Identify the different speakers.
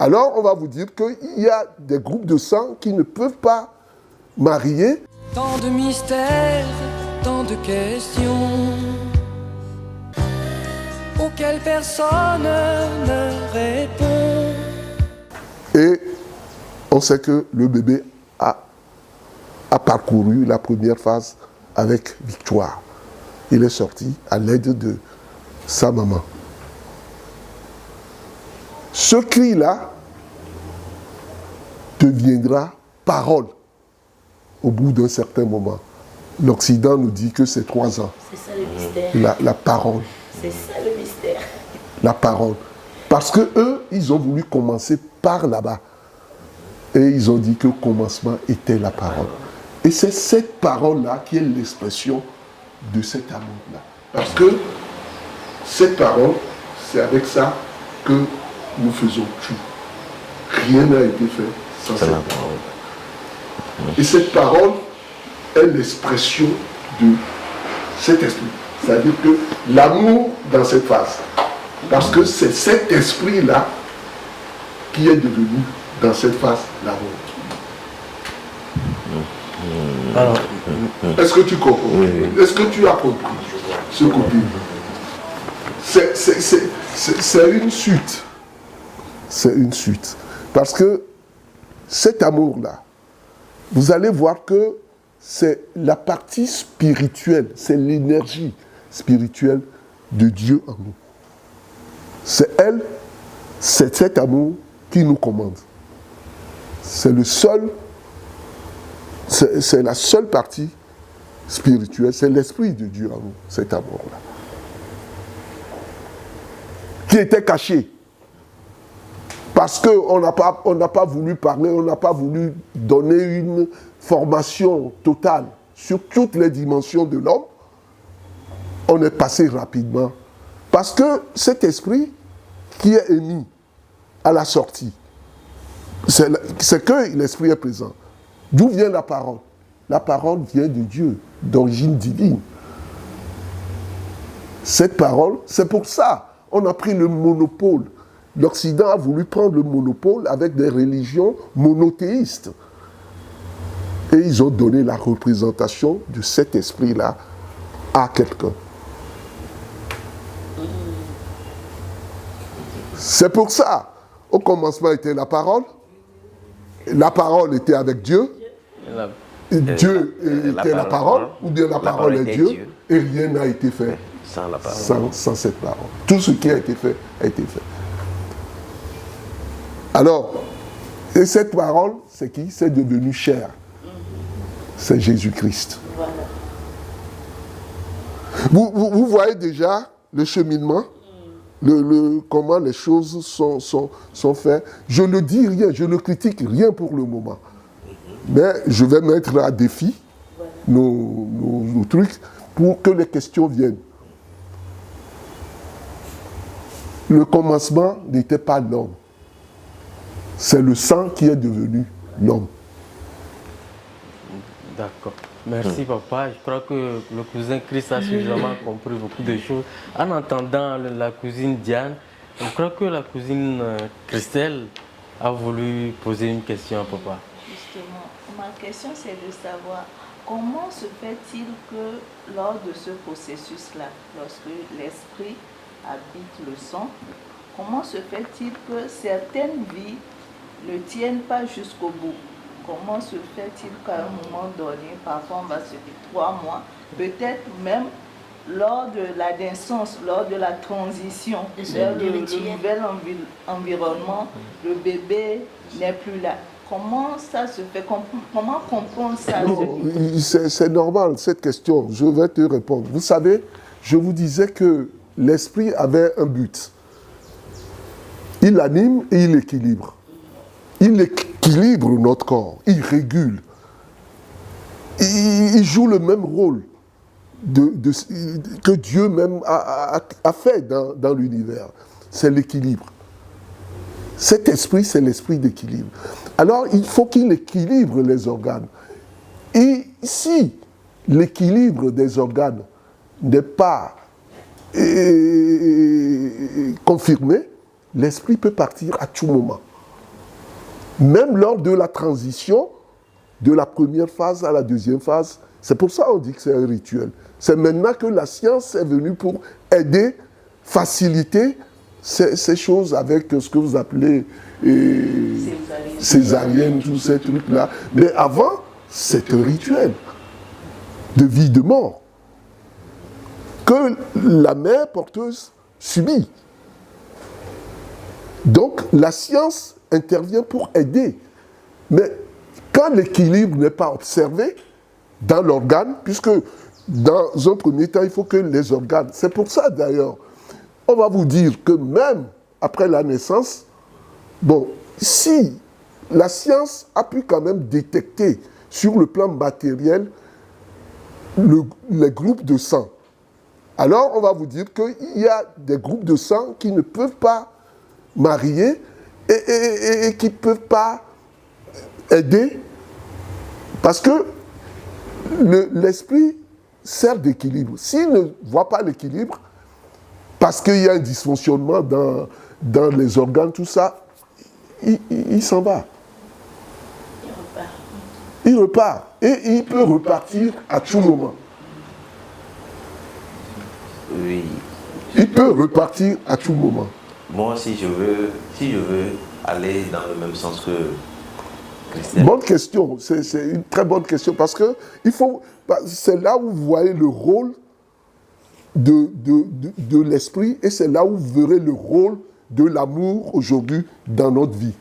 Speaker 1: Alors, on va vous dire qu'il y a des groupes de sang qui ne peuvent pas marier.
Speaker 2: Tant de mystères, tant de questions auxquelles personne ne répond.
Speaker 1: Et on sait que le bébé a parcouru la première phase avec victoire. Il est sorti à l'aide de sa maman. Ce cri-là deviendra parole au bout d'un certain moment. L'Occident nous dit que c'est 3 ans.
Speaker 3: C'est ça le mystère.
Speaker 1: La parole.
Speaker 3: C'est ça le mystère.
Speaker 1: La parole. Parce que eux, ils ont voulu commencer par là-bas. Et ils ont dit que le commencement était la parole. Et c'est cette parole-là qui est l'expression de cet amour-là. Parce que cette parole, c'est avec ça que nous faisons tout. Rien n'a été fait sans cette parole. Et cette parole est l'expression de cet esprit. C'est-à-dire que l'amour dans cette phase. Parce que c'est cet esprit-là qui est devenu dans cette phase l'amour.
Speaker 4: Alors,
Speaker 1: est-ce que tu comprends? Est-ce que tu as compris ce côté? C'est une suite. C'est une suite. Parce que cet amour-là, vous allez voir que c'est la partie spirituelle, c'est l'énergie spirituelle de Dieu en nous. C'est elle, c'est cet amour qui nous commande. C'est le seul, c'est la seule partie spirituelle, c'est l'esprit de Dieu en nous, cet amour-là. Qui était caché. Parce qu'on n'a pas voulu parler, on n'a pas voulu donner une formation totale sur toutes les dimensions de l'homme, on est passé rapidement. Parce que cet esprit qui est émis à la sortie, c'est que l'esprit est présent. D'où vient la parole? La parole vient de Dieu, d'origine divine. Cette parole, c'est pour ça on a pris le monopole. L'Occident a voulu prendre le monopole avec des religions monothéistes. Et ils ont donné la représentation de cet esprit-là à quelqu'un. C'est pour ça, au commencement était la parole était avec Dieu, Dieu était la parole, ou bien la parole est Dieu, et rien n'a été fait
Speaker 4: sans la parole.
Speaker 1: Sans cette parole. Tout ce qui a été fait, a été fait. Alors, et cette parole, c'est qui? C'est devenu chair. C'est Jésus-Christ. Voilà. Vous voyez déjà le cheminement, comment les choses sont faites. Je ne dis rien, je ne critique rien pour le moment. Mais je vais mettre à défi nos trucs pour que les questions viennent. Le commencement n'était pas l'homme. C'est le sang qui est devenu l'homme.
Speaker 4: D'accord. Merci papa. Je crois que le cousin Chris a suffisamment compris beaucoup de choses. En entendant la cousine Diane, je crois que la cousine Christelle a voulu poser une question à papa.
Speaker 3: Justement, ma question c'est de savoir comment se fait-il que lors de ce processus-là, lorsque l'esprit habite le sang, comment se fait-il que certaines vies ne tiennent pas jusqu'au bout? Comment se fait-il qu'à un moment donné, parfois on va se dire 3 mois, peut-être même lors de la naissance, lors de la transition vers le nouvel environnement, le bébé n'est plus là. Comment ça se fait? Comment comprendre ça?
Speaker 1: C'est normal, cette question. Je vais te répondre. Vous savez, je vous disais que l'esprit avait un but. Il anime et il équilibre. Il équilibre notre corps, il régule. Il joue le même rôle que Dieu même a fait dans l'univers. C'est l'équilibre. Cet esprit, c'est l'esprit d'équilibre. Alors, il faut qu'il équilibre les organes. Et si l'équilibre des organes n'est pas confirmé, l'esprit peut partir à tout moment. Même lors de la transition de la première phase à la deuxième phase, c'est pour ça qu'on dit que c'est un rituel. C'est maintenant que la science est venue pour aider, faciliter ces choses avec ce que vous appelez césarienne, tous ces trucs-là. Mais avant, c'est un rituel de vie, de mort que la mère porteuse subit. Donc, la science intervient pour aider. Mais quand l'équilibre n'est pas observé dans l'organe, puisque dans un premier temps, il faut que les organes... C'est pour ça d'ailleurs, on va vous dire que même après la naissance, bon, si la science a pu quand même détecter sur le plan matériel les groupes de sang, alors on va vous dire qu'il y a des groupes de sang qui ne peuvent pas marier et qui ne peuvent pas aider, parce que l'esprit sert d'équilibre. S'il ne voit pas l'équilibre, parce qu'il y a un dysfonctionnement dans les organes, tout ça, il s'en va. Il repart. Et il peut repartir à tout moment.
Speaker 5: Oui.
Speaker 1: Il peut repartir à tout moment.
Speaker 5: Moi, si je veux aller dans le même sens que Christelle.
Speaker 1: Bonne question. C'est une très bonne question parce que c'est là où vous voyez le rôle de l'esprit et c'est là où vous verrez le rôle de l'amour aujourd'hui dans notre vie.